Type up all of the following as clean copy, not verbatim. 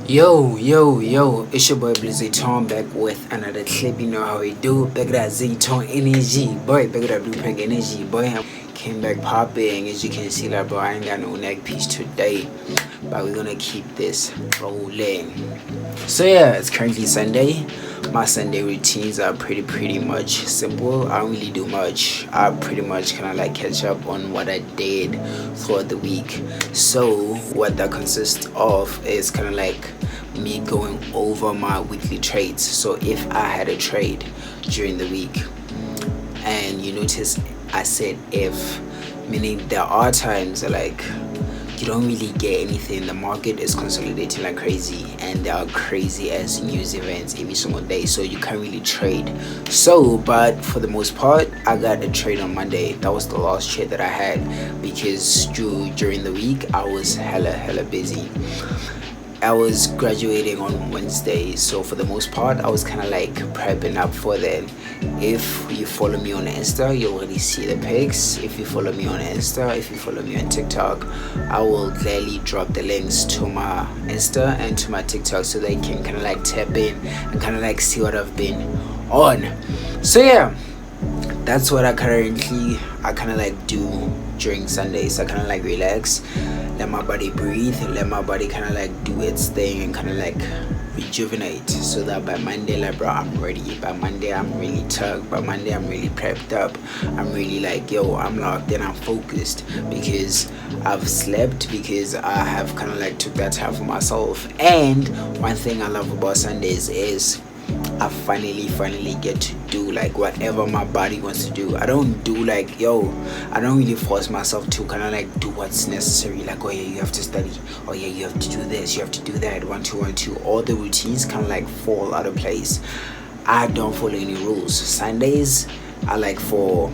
Yo, it's your boy Blizzy Tom back with another clip. You know how we do. Back that Z-Tone energy, boy. Back that blueprint energy, boy. Came back popping. As you can see, like, bro, I ain't got no neck piece today, but we're gonna keep this rolling. So yeah, it's currently Sunday. My Sunday routines are pretty much simple. I don't really do much. I pretty much kind of like catch up on what I did throughout the week. So what that consists of is kind of like me going over my weekly trades. So if I had a trade during the week, and you notice I said if, meaning there are times like you don't really get anything. The market is consolidating like crazy, and there are crazy as news events every single day, so you can't really trade. So but for the most part, I got a trade on Monday. That was the last trade that I had, because during the week I was hella busy. I was graduating on Wednesday, so for the most part I was kind of like prepping up for that. If you follow me on Insta, you already see the pics. If you follow me on Insta, if you follow me on TikTok, I will gladly drop the links to my Insta and to my TikTok, so they can kind of like tap in and kind of like see what I've been on. So yeah, that's what I kind of like do during Sundays. I kind of like relax, let my body breathe, let my body kind of like do its thing and kind of like rejuvenate, so that by Monday, like, bro, I'm ready. By Monday I'm really tugged. By Monday I'm really prepped up. I'm really like, yo, I'm locked in, I'm focused, because I've slept, because I have kind of like took that time for myself. And one thing I love about Sundays is I finally get to do like whatever my body wants to do. I don't do like, I don't really force myself to kind of like do what's necessary, like, oh yeah, you have to study, oh yeah, you have to do this, you have to do that, 1 2 1 2. All the routines kind of like fall out of place. I don't follow any rules. Sundays are like for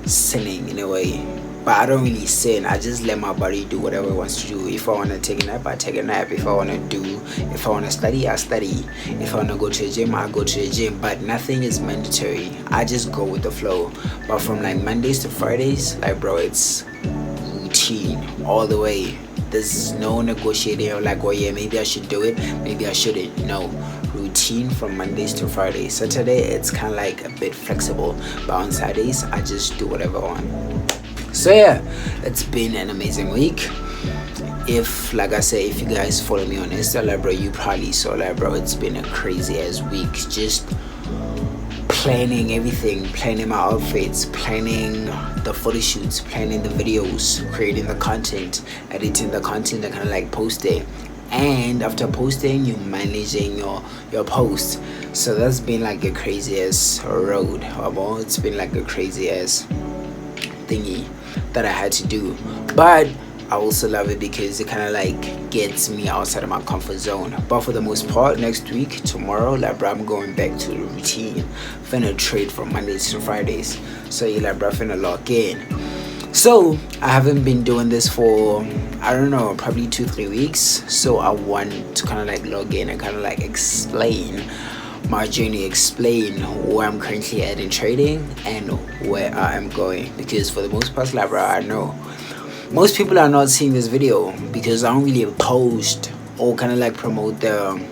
sinning in a way, but I don't really sin. I just let my body do whatever it wants to do. If I want to take a nap, I take a nap. If I want to study, I study. If I want to go to the gym, I go to the gym. But nothing is mandatory. I just go with the flow. But from like Mondays to Fridays, like, bro, it's routine all the way. There's no negotiating like, oh yeah, maybe I should do it, maybe I shouldn't. No, routine from Mondays to Fridays. Saturday, it's kind of like a bit flexible, but on Saturdays I just do whatever I want. So yeah, it's been an amazing week. If, like I said, if you guys follow me on Insta, like, bro, you probably saw, like, bro, it's been a crazy ass week. Just planning everything, planning my outfits, planning the photo shoots, planning the videos, creating the content, editing the content, and kind of like posting. And after posting, you managing your post. So that's been like a crazy ass road. It's been like a crazy ass thingy that I had to do, but I also love it because it kind of like gets me outside of my comfort zone. But for the most part, next week, tomorrow, like, bro, I'm going back to the routine. Finna trade from Mondays to Fridays. So yeah, like, bro, finna lock in. So I haven't been doing this for, I don't know, probably 2-3 weeks. So I want to kind of like log in and kind of like explain my journey, explain where I'm currently at in trading and where I am going, because for the most part, like, bro, I know most people are not seeing this video because I don't really post or kind of like promote the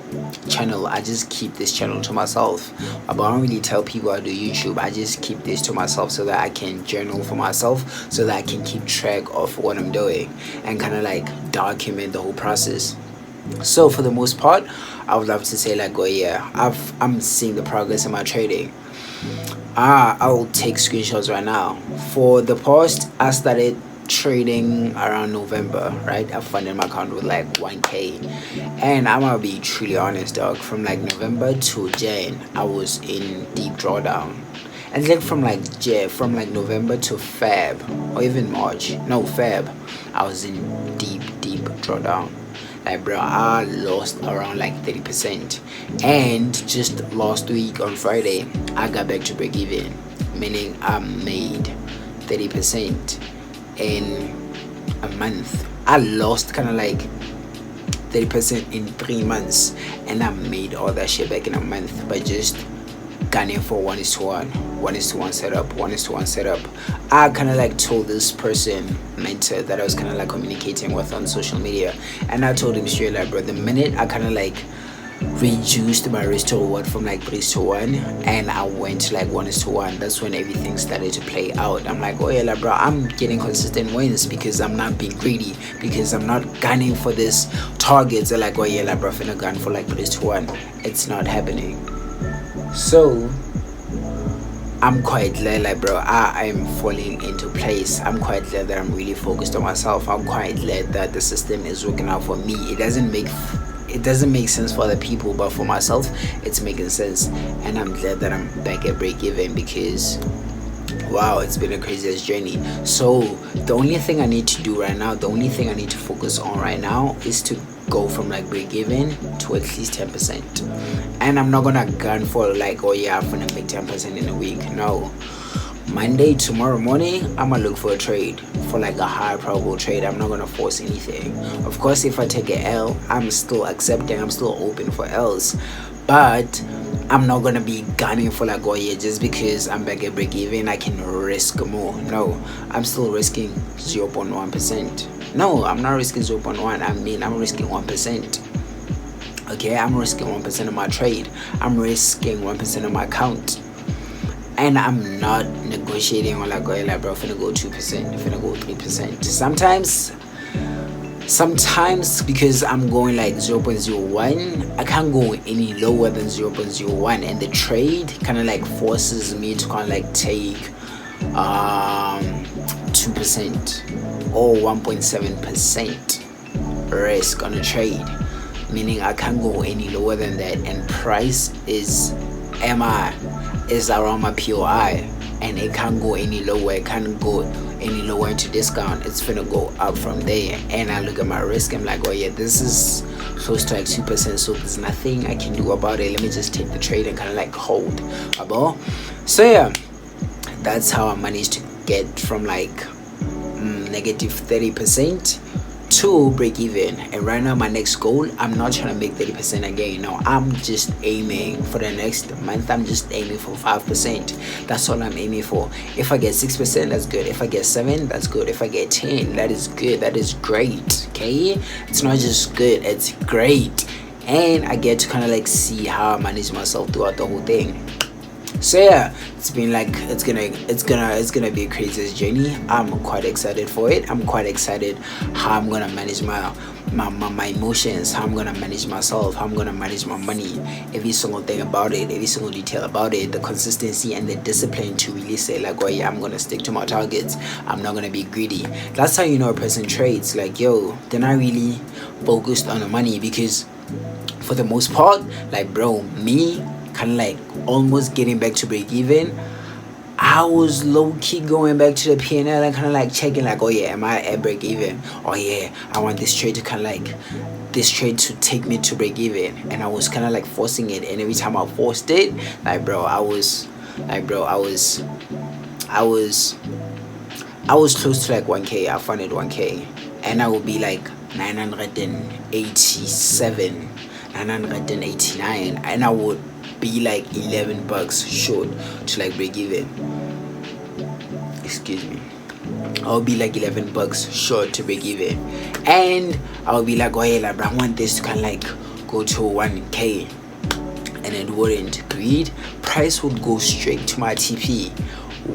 channel. I just keep this channel to myself, but I don't really tell people I do YouTube. I just keep this to myself so that I can journal for myself, so that I can keep track of what I'm doing and kind of like document the whole process. So for the most part, I would love to say like, oh yeah, I'm seeing the progress in my trading. I'll take screenshots right now. For the past, I started trading around November, right? I funded my account with like 1k, and I'm gonna be truly honest, dog. From like November to Jan, I was in deep drawdown. And then from like November to Feb, or even March, no, Feb, I was in deep drawdown. Like, bro, I lost around like 30%. And just last week on Friday, I got back to break even, meaning I made 30% in a month. I lost kind of like 30% in 3 months, and I made all that shit back in a month by just gunning for 1:1. 1:1 setup, 1:1 setup. I kind of like told this person, mentor, that I was kind of like communicating with on social media, and I told him straight like, bro, the minute I kind of like reduced my risk to reward from like 3:1 and I went to like 1:1, that's when everything started to play out. I'm like, oh yeah, like, bro, I'm getting consistent wins because I'm not being greedy, because I'm not gunning for this targets. They're like, oh yeah, like, bro, finna gun for like 3:1. It's not happening. So I'm quite glad, like, bro, I am falling into place. I'm quite glad that I'm really focused on myself. I'm quite glad that the system is working out for me. It doesn't make sense for other people, but for myself it's making sense, and I'm glad that I'm back at break even, because wow, it's been a craziest journey. So the only thing I need to do right now, the only thing I need to focus on right now is to go from like break even to at least 10%. And I'm not gonna gun for like, oh yeah, I'm gonna make 10% in a week. No, Monday, tomorrow morning, I'm gonna look for a trade, for like a high probable trade. I'm not gonna force anything. Of course, if I take an L, I'm still accepting, I'm still open for L's, but I'm not gonna be gunning for like, oh yeah, just because I'm back at break even I can risk more. No, I'm still risking 0.1%. No, I'm not risking 0.1. I mean, I'm risking 1%. Okay, I'm risking 1% of my trade. I'm risking 1% of my account. And I'm not negotiating on like, oh yeah, like, bro, finna go 2%, finna go 3%. Sometimes because I'm going like 0.01, I can't go any lower than 0.01, and the trade kind of like forces me to kind of like take 2% or 1.7% risk on a trade, meaning I can't go any lower than that, and price is around my POI, and it can't go any lower. It can't go any lower into discount. It's finna go up from there. And I look at my risk, I'm like, oh yeah, this is close to like 2%, so there's nothing I can do about it. Let me just take the trade and kind of like hold about. So yeah, that's how I managed to get from like negative 30% to break even. And right now my next goal, I'm not trying to make 30% again. No, I'm just aiming for the next month, I'm just aiming for 5%. That's all I'm aiming for. If I get 6%, that's good. If I get 7, that's good. If I get 10, that is good. That is great. Okay, it's not just good, it's great. And I get to kind of like see how I manage myself throughout the whole thing. So yeah, it's been like, it's gonna be a crazy journey. I'm quite excited for it. I'm quite excited how I'm gonna manage my emotions, how I'm gonna manage myself, how I'm gonna manage my money, every single thing about it, every single detail about it, the consistency and the discipline to really say like, oh yeah, I'm gonna stick to my targets, I'm not gonna be greedy. That's how you know a person trades. Like, yo, they're not really focused on the money, because for the most part, like, bro, me kind of like almost getting back to break even, I was low-key going back to the P&L and kind of like checking like, oh yeah, am I at break even? Oh yeah, I want this trade to kind of like, this trade to take me to break even. And I was kind of like forcing it, and every time I forced it, like, bro, I was close to like 1k. I funded 1k, and I would be like 987, 989, and I would be like $11 short to like break even. Excuse me, I'll be like $11 short to break even, and I'll be like, oh yeah, like, I want this to kind of like go to 1k, and it wouldn't. Greed, price would go straight to my TP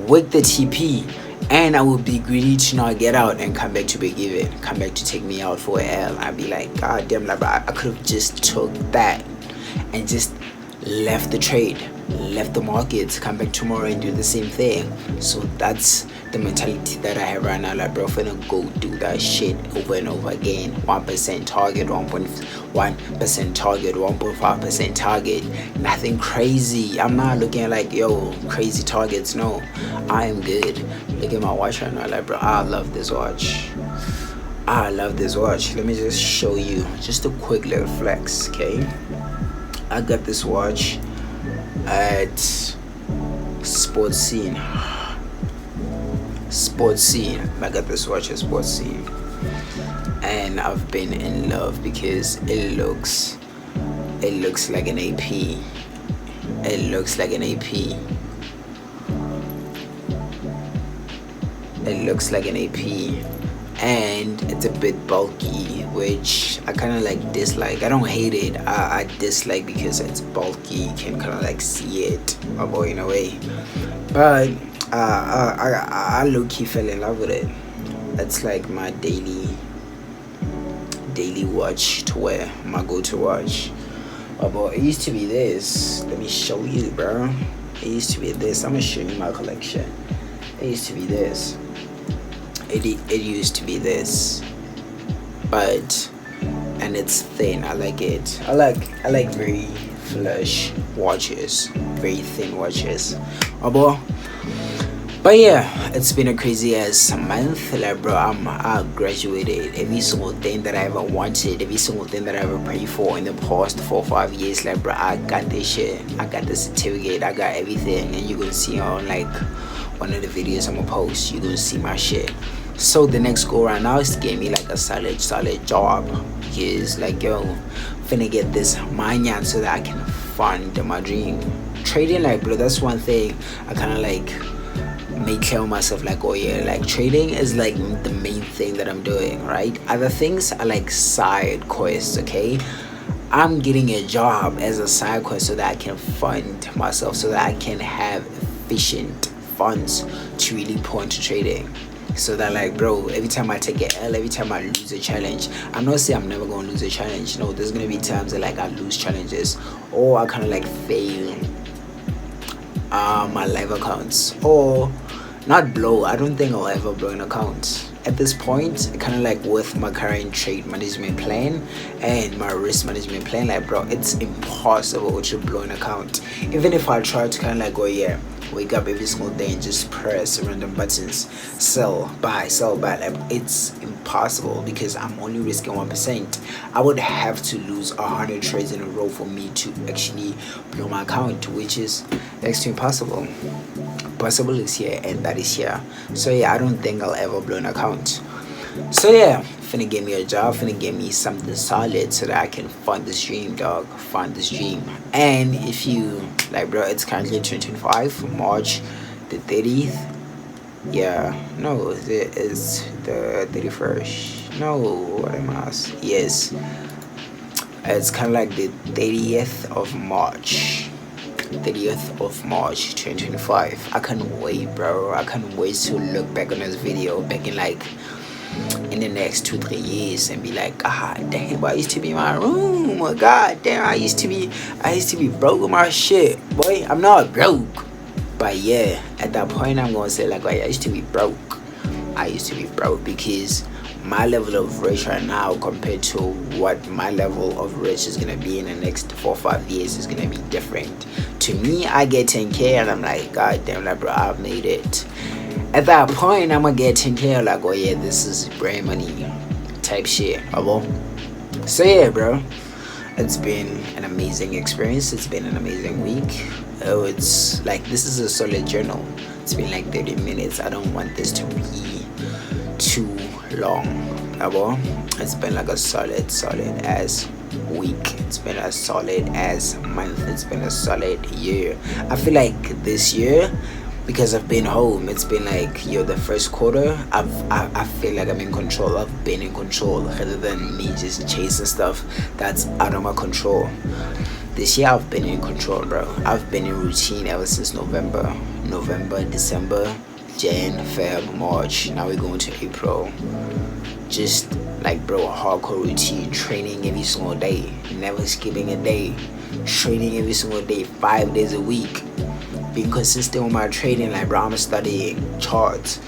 with the TP, and I would be greedy to not get out and come back to break even, come back to take me out for a L. I'd be like, god damn, like, I could have just took that and just left the trade, left the markets, come back tomorrow and do the same thing. So that's the mentality that I have right now. Like, bro, I'm gonna go do that shit over and over again. 1% target, 1.1% target, 1.5% target. Nothing crazy. I'm not looking at like, yo, crazy targets. No, I am good. Look at my watch right now. Like, bro, I love this watch. I love this watch. Let me just show you just a quick little flex. Okay, I got this watch at Sports Scene. I got this watch at Sports Scene, and I've been in love because it looks like an AP. It looks like an AP. It looks like an AP, and it's a bit bulky, which I kind of like dislike. I don't hate it. I dislike because it's bulky. You can kind of like see it, or in a way. But I low key fell in love with it. It's like my daily watch to wear, my go-to watch. But it used to be this. Let me show you, bro. It used to be this. I'm gonna show you my collection. It used to be this. It used to be this, but and it's thin. I like it. I like very flush watches, very thin watches. But yeah, it's been a crazy ass month. Like, bro, I graduated. Every single thing that I ever wanted, every single thing that I ever prayed for in the past 4 or 5 years, like, bro, I got this shit. I got the certificate. I got everything, and you gonna see on like one of the videos I'm gonna post. You gonna see my shit. So the next go around now is to get me like a solid job, because like, yo, finna get this manyan so that I can fund my dream. Trading, like, bro, that's one thing I kind of like make clear myself, like, oh yeah, like trading is like the main thing that I'm doing, right? Other things are like side quests. Okay, I'm getting a job as a side quest so that I can fund myself, so that I can have efficient funds to really pour into trading. So that, like, bro, every time I take a L, every time I lose a challenge, I'm not saying I'm never gonna lose a challenge. No, there's gonna be times that like I lose challenges, or I kind of like fail my live accounts, or not blow. I don't think I'll ever blow an account at this point. Kind of like with my current trade management plan and my risk management plan, like, bro, it's impossible to blow an account. Even if I try to kind of like, oh yeah, wake up every single day and just press random buttons, sell, buy, like, it's impossible, because I'm only risking 1%. I would have to lose 100 trades in a row for me to actually blow my account, which is next to impossible. Possible is here, and that is here. So yeah, I don't think I'll ever blow an account. So yeah, finna get me a job, finna get me something solid so that I can fund this dream, dog. Fund this dream. And if you like, bro, it's currently 2025, March the 30th. Yeah, no, it is the 31st. No, what am I? Yes, it's kind of like the 30th of March. 30th of March 2025. I can't wait, bro. I can't wait to look back on this video back in like in the next 2-3 years and be like, God damn, I used to be in my room. God damn, I used to be broke with my shit. Boy, I'm not broke, but yeah, at that point I'm gonna say like, I used to be broke. I used to be broke, because my level of rich right now compared to what my level of rich is gonna be in the next 4 or 5 years is gonna be different. To me, I get 10K and I'm like, God damn, like, bro, I've made it. At that point, I'm gonna get 10K, like, oh yeah, this is brain money type shit. So yeah, bro, it's been an amazing experience. It's been an amazing week. Oh, it's like, this is a solid journal. It's been like 30 minutes. I don't want this to be too long. It's been like a solid ass week. It's been a solid ass month. It's been a solid year. I feel like this year, because I've been home, it's been like, yo, the first quarter, I feel like I'm in control. I've been in control, rather than me just chasing stuff that's out of my control. This year I've been in control, bro. I've been in routine ever since November, December, Jan, Feb, March. Now we're going to April. Just like, bro, a hardcore routine, training every single day, never skipping a day, training every single day, 5 days a week, being consistent with my trading. Like, bro, I'm studying charts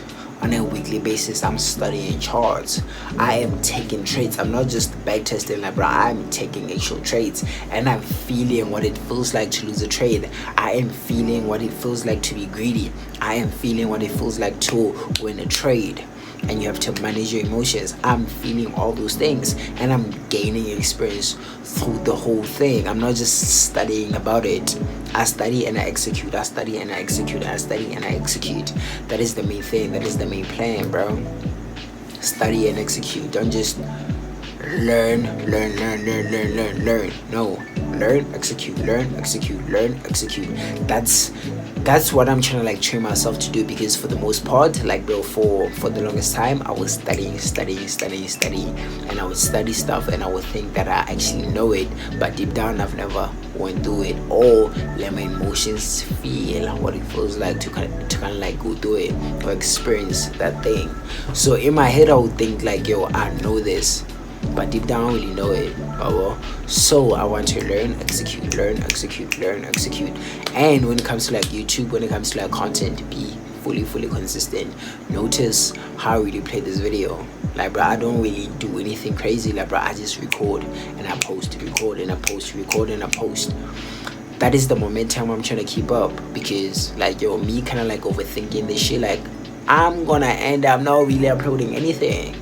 on a weekly basis. I'm studying charts. I am taking trades. I'm not just back testing, like, bro, I'm taking actual trades, and I'm feeling what it feels like to lose a trade. I am feeling what it feels like to be greedy. I am feeling what it feels like to win a trade. And you have to manage your emotions. I'm feeling all those things, and I'm gaining experience through the whole thing. I'm not just studying about it. I study and I execute. I study and I execute. I study and I execute. That is the main thing. That is the main plan, bro. Study and execute. Don't just learn. No, learn, execute, learn, execute, learn, execute. That's that's what I'm trying to like train myself to do, because for the most part, like bro, for the longest time I was studying, and I would study stuff and I would think that I actually know it, but deep down I've never went through it or let my emotions feel what it feels like to kind of like go through it or experience that thing. So in my head I would think like, yo, I know this, but deep down I don't really know it. So I want to learn, execute, and when it comes to like YouTube, when it comes to like content, be fully consistent. Notice how I really play this video. Like bro, I don't really do anything crazy. Like bro, I just record and I post, record and I post, record and I post. That is the momentum I'm trying to keep up, because like yo, me kind of like overthinking this shit, like I'm gonna end up not really uploading anything.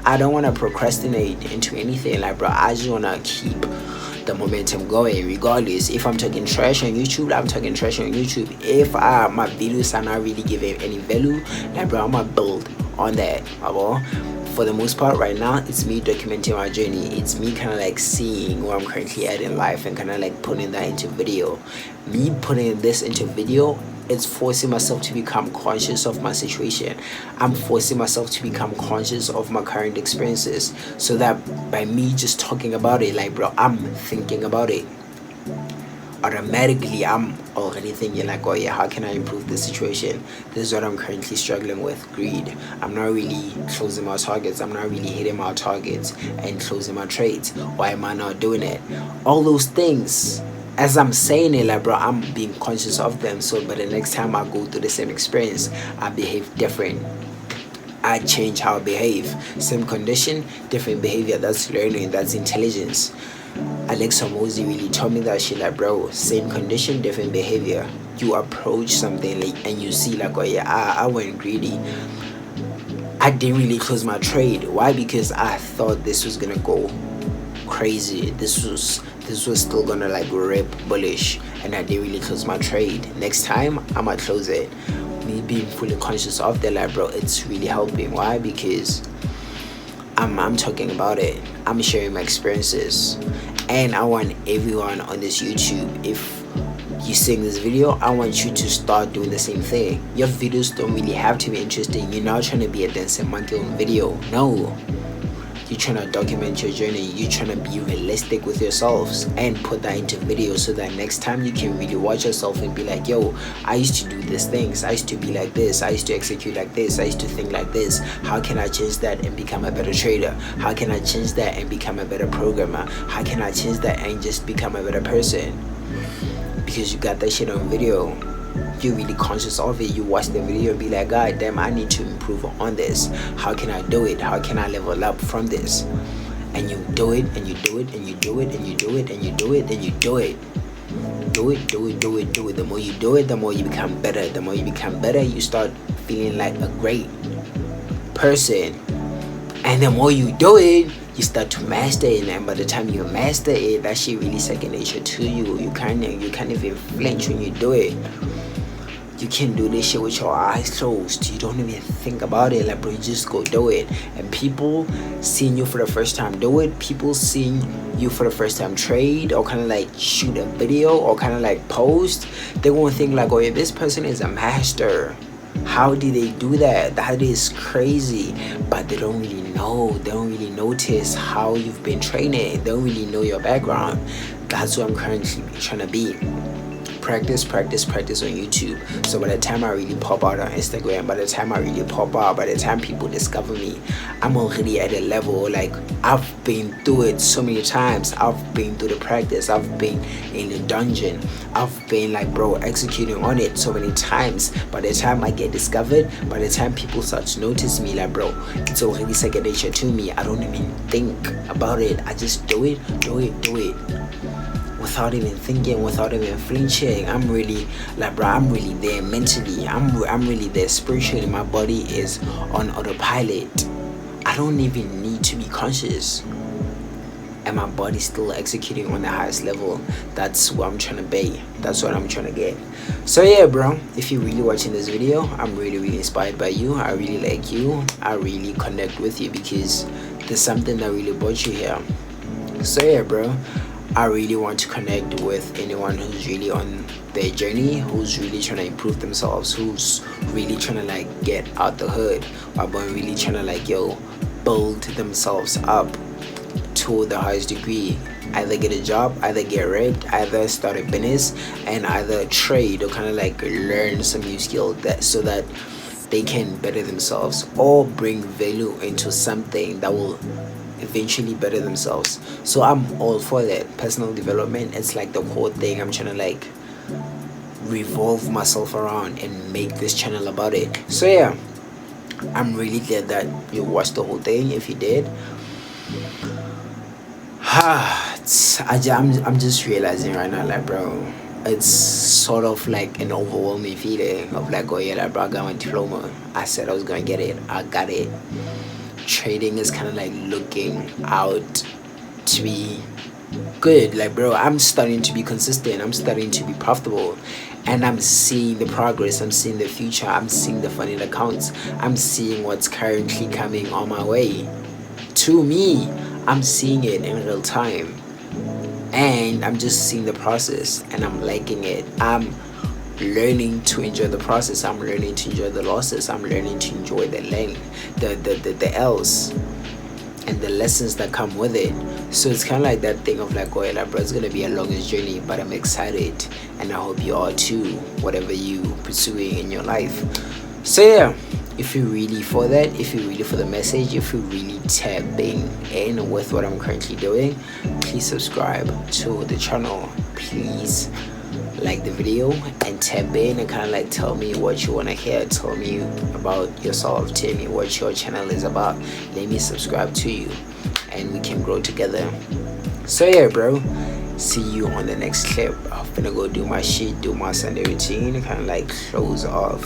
I don't want to procrastinate into anything. Like bro, I just want to keep the momentum going regardless. If I'm talking trash on YouTube, I'm talking trash on YouTube. If my videos are not really giving any value, like bro, I'm gonna build on that. For the most part right now, it's me documenting my journey. It's me kind of like seeing where I'm currently at in life and kind of like putting that into video. Me putting this into video, it's forcing myself to become conscious of my situation. I'm forcing myself to become conscious of my current experiences, so that by me just talking about it, like bro, I'm thinking about it. Automatically I'm already thinking like, oh yeah, how can I improve this situation? This is what I'm currently struggling with, greed. I'm not really closing my targets, I'm not really hitting my targets and closing my trades. Why am I not doing it? All those things, as I'm saying it, like bro, I'm being conscious of them, so by the next time I go through the same experience, I behave different. I change how I behave. Same condition, different behavior. That's learning, that's intelligence. Alexa Mosey really told me that shit, like bro, same condition, different behavior. You approach something like and you see like, oh yeah, I went greedy. I didn't really close my trade. Why? Because I thought this was gonna go crazy. This was still gonna like rip bullish, and I didn't really close my trade. Next time I'ma close it. Me being fully conscious of that, like bro, it's really helping. Why? Because I'm talking about it, I'm sharing my experiences, and I want everyone on this YouTube, if you seeing this video, I want you to start doing the same thing. Your videos don't really have to be interesting. You're not trying to be a dancing monkey on video. No, you're trying to document your journey. You're trying to be realistic with yourselves and put that into video, so that next time you can really watch yourself and be like, yo, I used to do these things, I used to be like this, I used to execute like this, I used to think like this. How can I change that and become a better trader? How can I change that and become a better programmer? How can I change that and just become a better person? Because you got that shit on video, you're really conscious of it. You watch the video and be like, god damn, I need to improve on this. How can I do it? How can I level up from this? And you do it, and you do it, and you do it, and you do it, and you do it, and you do it. Do it. The more you do it, the more you become better. The more you become better, you start feeling like a great person. And the more you do it, you start to master it, and by the time you master it, that shit really second nature to you. You can't even flinch when you do it. You can do this shit with your eyes closed. You don't even think about it, like bro, you just go do it. And people seeing you for the first time do it, people seeing you for the first time trade or kind of like shoot a video or kind of like post, they won't think like, oh yeah, this person is a master. How did they do that? That is crazy. But they don't really know. They don't really notice how you've been training. They don't really know your background. That's what I'm currently trying to be. Practice on YouTube. So by the time I really pop out on Instagram, by the time I really pop out, by the time people discover me, I'm already at a level like I've been through it so many times. I've been through the practice. I've been in the dungeon. I've been like bro executing on it so many times. By the time I get discovered, by the time people start to notice me, like bro, it's already second nature to me. I don't even think about it. I just do it. Without even thinking, without even flinching. I'm really like bro, I'm really there mentally, I'm really there spiritually. My body is on autopilot. I don't even need to be conscious, and my body's still executing on the highest level. That's what I'm trying to be. That's what I'm trying to get. So yeah bro, if you're really watching this video, I'm really inspired by you. I really like you. I really connect with you because there's something that really brought you here. So yeah bro, I really want to connect with anyone who's really on their journey, who's really trying to improve themselves, who's really trying to like get out the hood, or really trying to like build themselves up to the highest degree. Either get a job, either get rigged, either start a business, and either trade or kind of like learn some new skill that so that they can better themselves or bring value into something that will eventually better themselves. So I'm all for that. Personal development, it's like the whole thing I'm trying to like revolve myself around and make this channel about it. So yeah, I'm really glad that you watched the whole thing. If you did, I'm just realizing right now, like, bro, it's sort of like an overwhelming feeling of like, oh yeah, like, bro, I got my diploma. I said I was gonna get it. I got it. Trading is kind of like looking out to be good. Like, bro, I'm starting to be consistent. I'm starting to be profitable, and I'm seeing the progress. I'm seeing the future. I'm seeing the funding accounts. I'm seeing what's currently coming on my way to me. I'm seeing it in real time, and I'm just seeing the process, and I'm liking it. I'm learning to enjoy the process. I'm learning to enjoy the losses. I'm learning to enjoy the the L's and the lessons that come with it. So it's kind of like that thing of like, oh yeah, bro, it's gonna be a longest journey, but I'm excited, and I hope you are too, whatever you pursuing in your life. So yeah, if you're really for that, if you're really for the message, if you're really tapping in with what I'm currently doing, please subscribe to the channel. Please like the video and tap in and kind of like tell me what you want to hear. Tell me about yourself. Tell me what your channel is about. Let me subscribe to you, and we can grow together. So yeah, bro, see you on the next clip. I'm gonna go do my shit, do my Sunday routine, kind of like close off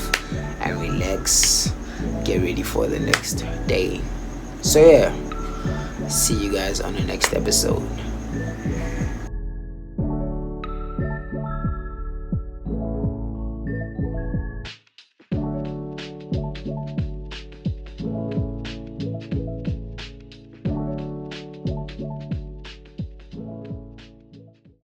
and relax, get ready for the next day. So yeah, see you guys on the next episode.